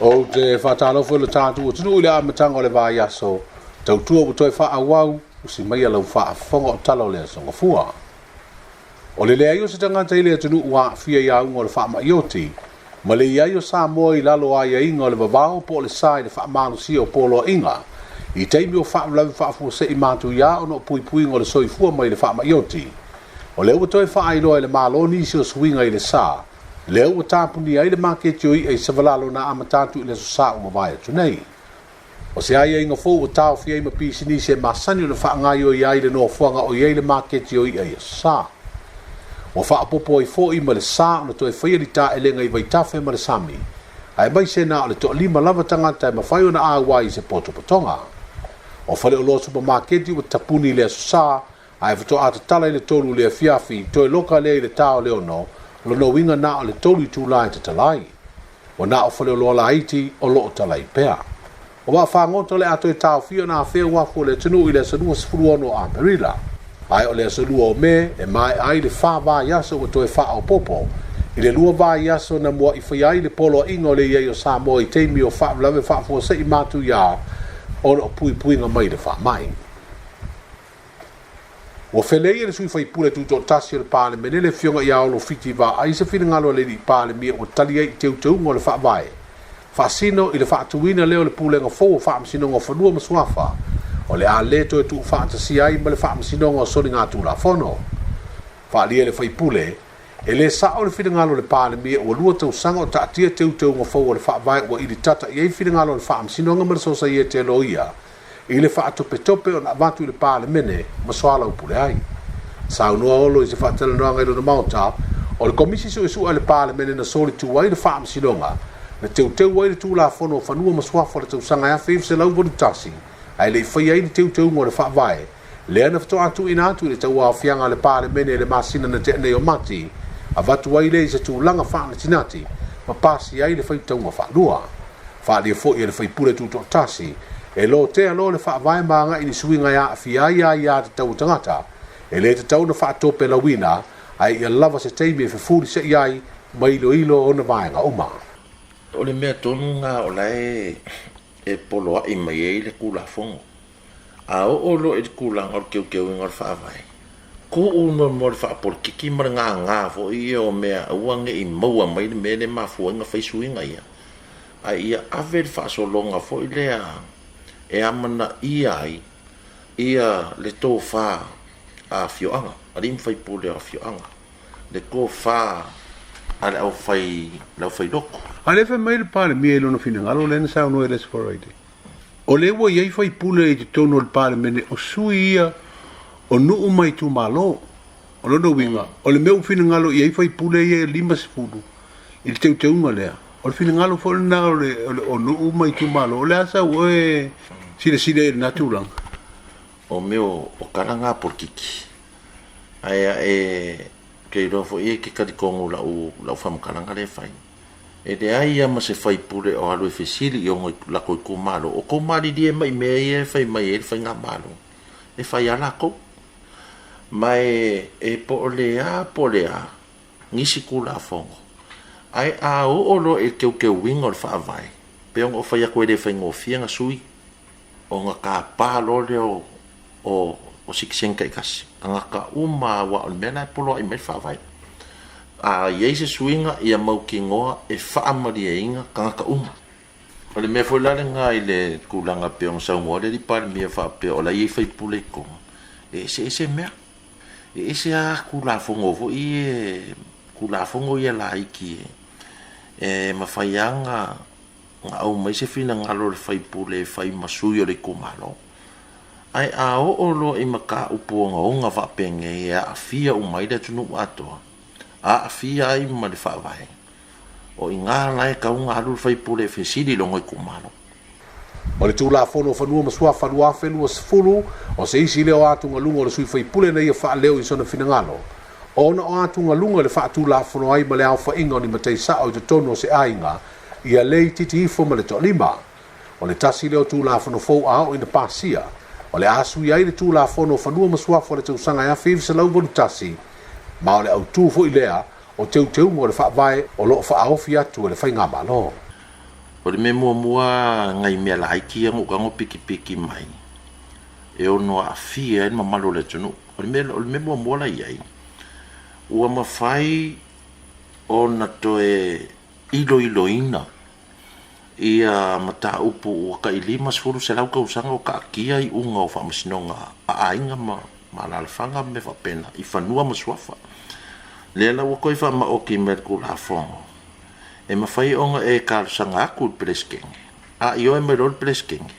o te whatalo fo le tātu o tunu ile a matanga o le vā yaso tau tua o toi wha awau usi mai alau wha afonga o talo le songa fua. O le lea io se tangata ile a tunu ua fia ia unga o le wha maioti ma le ia io sa moa i lalo aia inga o le vavao po le sai le wha malu si o polo inga i teimi o wha mlawi wha fua se i mātu ia o no pui pui ngā le soi fua mai le wha maioti. O le ua toi wha ailoa le malo nisi o swinga i le saa leo o tāpuni ai le maketi o i e savalalo na amatatu i le sosa o mawai atu nei. O se ai inga fōu o tāo fia ima pisini se masani o le whaangai o i ai le no fuanga o i ai le maketi o i e sosa. O whaapopo i fō i ma le sā o le toi whaia li tā e lenga i vaitafe ma le sami. Ai mai se na o le to lima lava tangata e mawhai o na āwai se poto potonga. O whale o lo supermarketi o tapuni le sosa ai whato ata tala i le tolu le fiafi toi loka le i le tāo leo no lo no winga na o le tolu tu lai te talai. O na o whale o loa la haiti o lo o talai pea. O wa whangoto le ato e tau fio na a whea wafu le tunu i le sanua sifuru ono a Merila. Ai o le sanua o me e mai ai le wha wā yaso o toe wha o popo. I le lua wā yaso na mua i whai ai le polo ingo le iei o sa moa i teimi o wha lawe wha fua se i mātu ia o no pui pui nga mai le wha mai. O felei le sui fai pule tu to tasi le pale me le fionga ia o lo fiti va ai se fina ngalo le di pale mi o tali ai teu teu ngo le fa vai fa sino i le fa tuina leo le pule nga fo fa sino ngo fa lua maswafa o le a le to tu fa ta si ai ma le fa sino ngo so nga tu la fono fa le fai pule e le sa o le fina ngalo le pale mi o lua tau sanga o ta tia teu teu ngo fo le fa vai o i di tata i fina ngalo le fa sino nga ma so sa ye te lo ia i le wha tope tope o na watu i le pāle mene ma soala upule ai. Sa unua olo i se wha tala noanga i lona mauta o le komisi so isu a le pāle mene na soli tu wai le wha amsinonga na teu teu wai le tu la fono whanua ma swafa le tau sanga ea whif se lau wadu tasi ai le i whai ai le teu teu ngō le wha vai le ana whato atu ina atu i le tau a whianga le pāle mene le masina na te nei o mati a watu wai le i se tu langa wha na tinati ma pasi ai le whai tau ma wha lua wha lia fo i le whai pule tu to tasi e lo te alo le wha vai maanga i ni suinga ia fia ia te tau tangata e le te tau na wha tope la wina ai ia lava se teimi e whafuri se iai ma ilo o na vaenga o maa. O le mea tonu ngā o lai e poloa i mai e le kula fongo a o lo e kula ngor keu ngor wha vai ko uma mo le wha por kiki mar ngā fo i o mea uange i maua mai le mea le mafua inga whai suinga ia ai ia ave le wha so longa fo i lea e amana ia le tō whā a fioanga, a rim whai pōle a fioanga. Le kō whā a le au whai loko. A le whai mai le pāle mi e lono whina ngalo le na sao no e le sporoide. O le ua iei whai pūle e te tono le pāle mene o sui ia o nuu mai tu malo. O lono winga. O le meu whina ngalo iei whai pūle e 5 sepulu. I le teu unga lea. O le whina ngalo whole na o nuu mai tu malo. O le asa ue sile e natulang. O meo o karanga por kiki. Aia e kei rofo e ke karikongo lau whamkaranga le whai. E de aia ma se whai pure o halu e whesiri i o ngoi lako i kumalo. O kumari di e mai mea e whai mai e whai ngā malo. E whai alako. Mai e po lea ngisi kula fongo. Ai a o lo e keu wingo le wha vai. Peong o whai ako e le whai ngofia nga sui. O ngā ka pālo leo o sikisenga i kasi. Ngā ka uma wa o mena e polo i me whawai. A iei se suinga i a mau ki ngoa e whaamari e inga ka ngā ka uma. O le mea whailare ngā i le kulanga peong sau mua le di pari mea whapea o la iei whai pule konga. E se mea. E se a kulafongo vo i e kulafongo i a la iki e mawhaianga nga au mai se fina ngalo le whai pule whai masui o le kumalo. Ai a o lo i maka upo o ngā whapenge e a fia o mai le tunu atoa. A fia ai ma le whawai. O i ngā lai ka unga alu le whai pule e whesiri longo i kumalo. O le tūla whono whanua masua whanua whenua sifuru o se isi leo atunga lunga o le sui whai pule na ia wha leo i sona fina ngalo. O na o atunga lunga le wha tūla whono ai ma le au wha inga o ni matei sa o te tono se ainga ia lei titi ifo ma le to lima. O le tasi leo tūla whono fau ao i na pasia. O le asu i ai le tūla whono whanua masuafo le tausanga ia whif se lau vanu tasi. Ma o le au tū fo i lea o teu ngō le wha vai o lo wha aofi atu o le whai ngā malo. o le me mua ngai me lai ki ngo kango piki mai e ono a fia en mamalo le tunu o le me mua la iai ua mafai ona toe ilo ia mata upu ua ka ilima sfuru se lau kausanga o ka kia i unga o whamasinonga a ainga ma lalafanga me whapena i whanua masuafa lea lau a koe whama o ki merku la fongo e mawhai onga e kārsanga aku pleskenge a i oe me lol pleskenge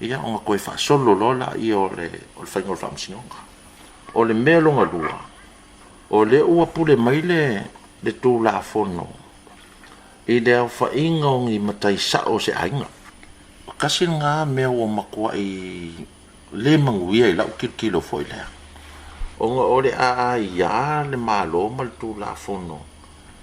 ia onga koe wha solo lola i o le whainga o whamasinonga o le mea longa lua o le ua pule maile le tū la fono i le au whainga o ngi matai sao se ainga kasi ngā mea o makua i le manguia i lau kilo foi lea onga o le a ia le malo ma le tū la fono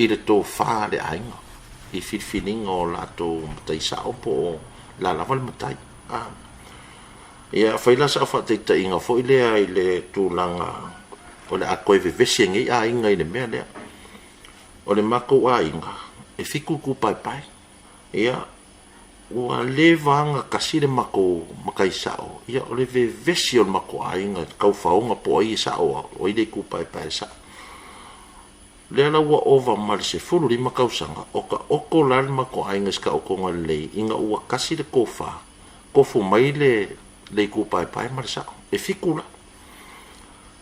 i le tō wha le ainga i whiwhininga o la tō matai sao po la lava le matai ia whaila sa whateita inga foi lea i le tūlanga o le a koe vevesi ngi a inga i le mea lea o le mako a inga e fiku ku pai ia ua le vanga kasi le mako makai sao ia o le vevesi o le mako a inga kau whaonga po ai sao o i le ku pai sao le la ua ova mali se fulu li makausanga o ka oko la le mako a inga ska oko ngal lei inga ua kasi le kofu mai le ku pai mali sao e fiku la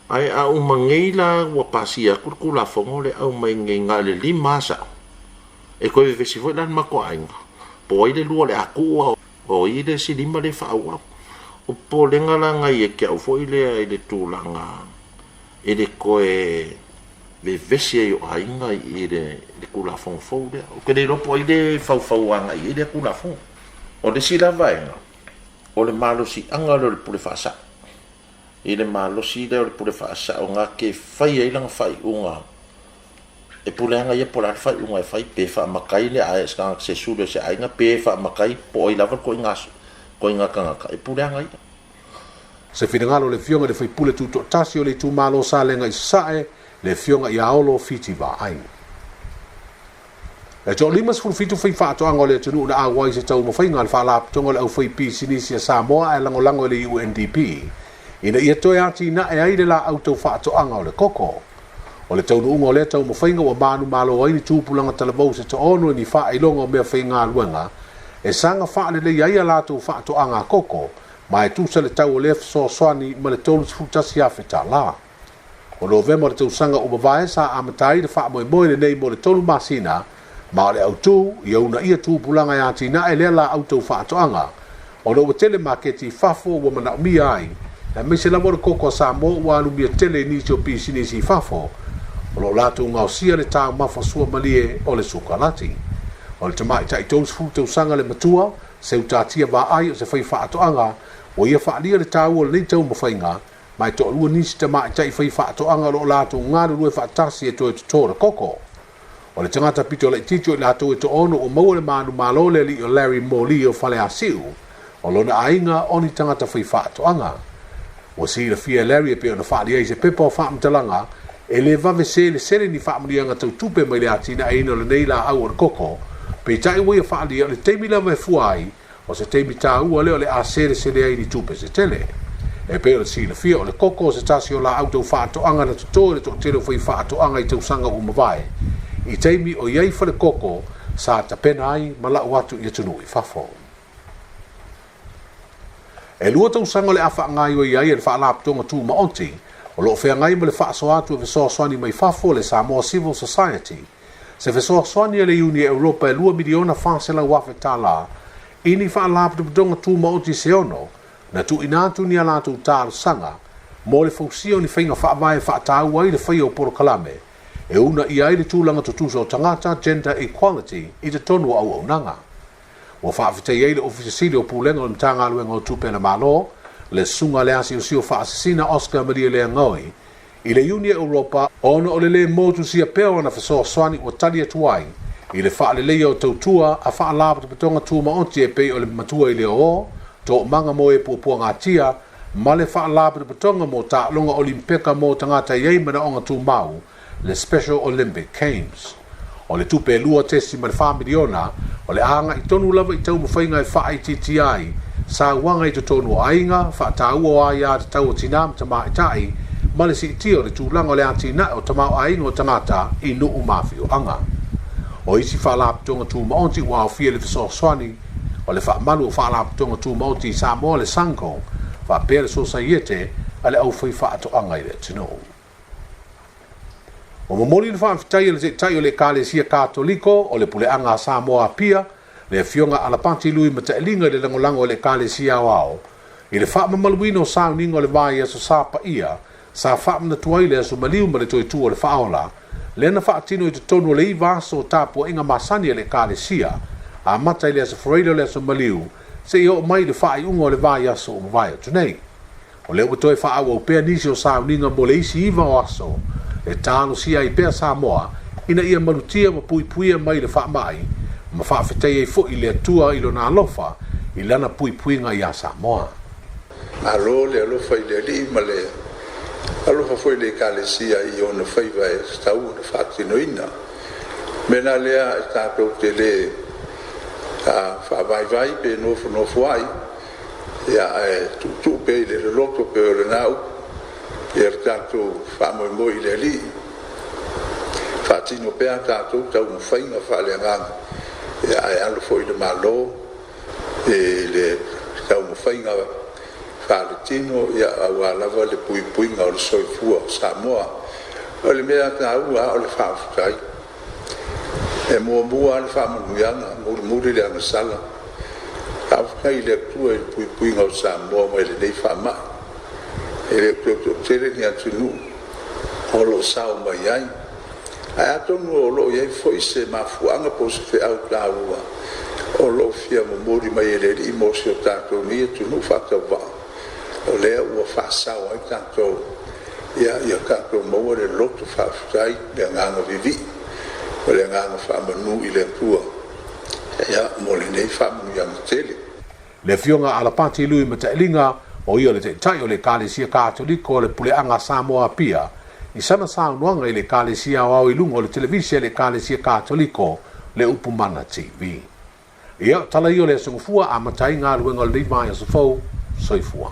ai a umangeila ua pasia kula fongo le au mai ngenga le lima sa e koe vesi foi lan mako ainga po i le lua le aku o i le si lima le whaua o po le ngalanga i e kia u foi le i le tūlanga i le koe vesi e o ainga i le kula fongo fau le o kene ropo i le fau anga i le kula fongo o le si la vaenga o le malo si anga le pule whaasa i le malosi le o le pule whaasa o ngā ke whai e langa whai unga e puleanga ia pola whai unga e whai pe wha makai le ae skanga se sule se ainga pe wha makai po i lava ko inga kangaka e puleanga ia se finangalo le fionga le whai pule tuto tasi o le tu malo sa lenga i sae le fionga i aolo fiti va ai e jo limas fu fitu whai wha atoanga o le tunu na awai se tau mawhainga le wha laptonga le au whai pi sinisia Samoa e lango le UNDP ina ia toi ati na e aile la au tau whaatoanga o le koko. O le tau nuunga o le tau mawhainga wa manu malo aini tūpulanga talavau se ono ni wha ilonga o mea whainga luenga e sanga wha le iaia la tau whaatoanga koko ma e tūsa le tau o le so swani ma le tolu futasi a wheta la. O November le tau sanga o mawai sa amatai le wha moe le nei mo le tolu masina ma o le au tū i auna ia tūpulanga e ati na e le la au tau whaatoanga o lo tele maketi fafo wa mana mi ai na me se lavoro koko sa mo wa lu mia tele ni so pisi ni si fafo o lo lato ngau sia le ta mafa sua malie o le sukalati o le tamai tai tons fu te sanga le matua se utatia va ai o se fai fa to anga o ia fa lia le ta o le tau mo fainga mai to lu ni se tamai tai fai fa to anga lo lato ngaru lu fa tasi e to to koko o le tangata pito le tito lato e to ono o mo le manu malo le li o Larry Moli o fale asiu o lo na ainga oni tangata fai fa to anga o si le fia Larry pe ona fa dia se pepo fa mtalanga e le va se le sele ni fa mlianga tau tupe mai le atina e no le nei la au koko pe tai we fa dia le temi la me fuai o se temi ta u le a sele sele ai ni tupe se tele e pe o si le fia o le koko se tasio la auto fa to anga na to le to tele foi fa to anga i tau sanga u mavai i temi o iai fa le koko sa ta penai mala watu i tunu i fafo e lua tau sanga le afa ngai o iai e fa la tonga tu ma onti o lo fe ngai le fa so atu e so swani mai fafo le Samoa Civil Society se fe so swani le Uni Europa e lua miliona fa se la wa fe tala ini fa la tonga tu ma onti se ono na tu ina tu ni ala tu tal sanga mo le funksio ni fainga fa vai fa ta wai le fai o por kalame e una iai le tu langa tu so tangata gender equality i te tonu au nanga o fa fite ye le ofisi o pulenga o tanga luenga o tupe na malo le sunga le asi o fa asina Oscar Maria le ngoi i le Uni Europa ono o le motu sia peo na fa swani o talia tuai i le fa le o tautua a fa la petonga tu ma onti e pe o le matua i le o to manga mo e pupu ngatia ma le fa la petonga mo ta longa olimpeka mo tangata ye mana onga tu mau le Special Olympic Games o le tupe lua tesi ma le whamiriona, o le anga I tonu lava I tau mawhainga I wha ITTI, sa wanga I tonu o ainga, wha ta ua o aia te tau o tinam ta maa itai, ma le si iti o le tūlanga o le atina o tamau ainga o tangata I nuu mafi o anga. O isi wha laptonga tū maonti wa o fia le fiso swani, o le wha malu o wha laptonga tū maonti sa moa le sanko, wha pere so sa iete, a le au whai wha ato anga I le tino. O mamori le whaamfitai le tai o le Kalesia Katoliko o le puleanga a Samoa pia, le fionga ala panti lui ma teelinga le langolango o le Kalesia wao. I le whaamamaluino o sauninga o le vai aso sapa ia, sa whaamna tuai le aso maliu ma le toi tu o le whaola, le na whaatino I te tonu le iwaso o tapua inga masani le Kalesia, a matai le aso freilo le aso maliu, se I o mai le whaai unga o le vai aso o mawai o tunei. O le toi whaawa o pea nisi o sauninga mo le isi iwa o aso, e talo sia I pea Samoa, ina ia manutia ma pui puia mai le whaamai, ma whaafetai e fo I le atua I lo na alofa, I lana pui puinga I a Samoa. Alo le alofa I le li ma le alofa foi le Kalesia I ona whaiva e stau na whaatinoina. Mena lea e tātou te le whaavai pe nofu ai, ia e tu pe le loto pe o le nau, ia tātou whaamoe I le li. Whaatino pea tātou tau mwhainga whaaleanganga, ia e alo foi le malo, e le tau mwhainga whaaletino, ia au alava le puipuinga o le soifua o Samoa. O le mea tā ua o le whaafutai. E mua le whaamanuianga, muri le angasala. Awhikai le atua I le puipuinga o Samoa mai le nei whaamai. E le tere ni atu nu o lo sao mai ai. Ai atonu o lo iai foi se mafuanga po se fe au tāua. O lo fia muri mai e le li mo se o tātou ni atu nu whakawā. O lea ua whaasau ai tātou. Ia kātou maua le loto whaafutai le nganga vivi. O le nganga whaamanu I le atua. Ia mo le nei whaamanu yang tele. Le fionga ala pati lui ma teelinga, o ia le te tai o le Kalesia Katoliko o le puleanga Samoa pia, I sana saunuanga I le Kalesia wao I lunga o le televisia le Kalesia Katoliko le Upumana TV. Ia tala I o le sungfua a matai ngā ruenga o le mai a sofou, soifua.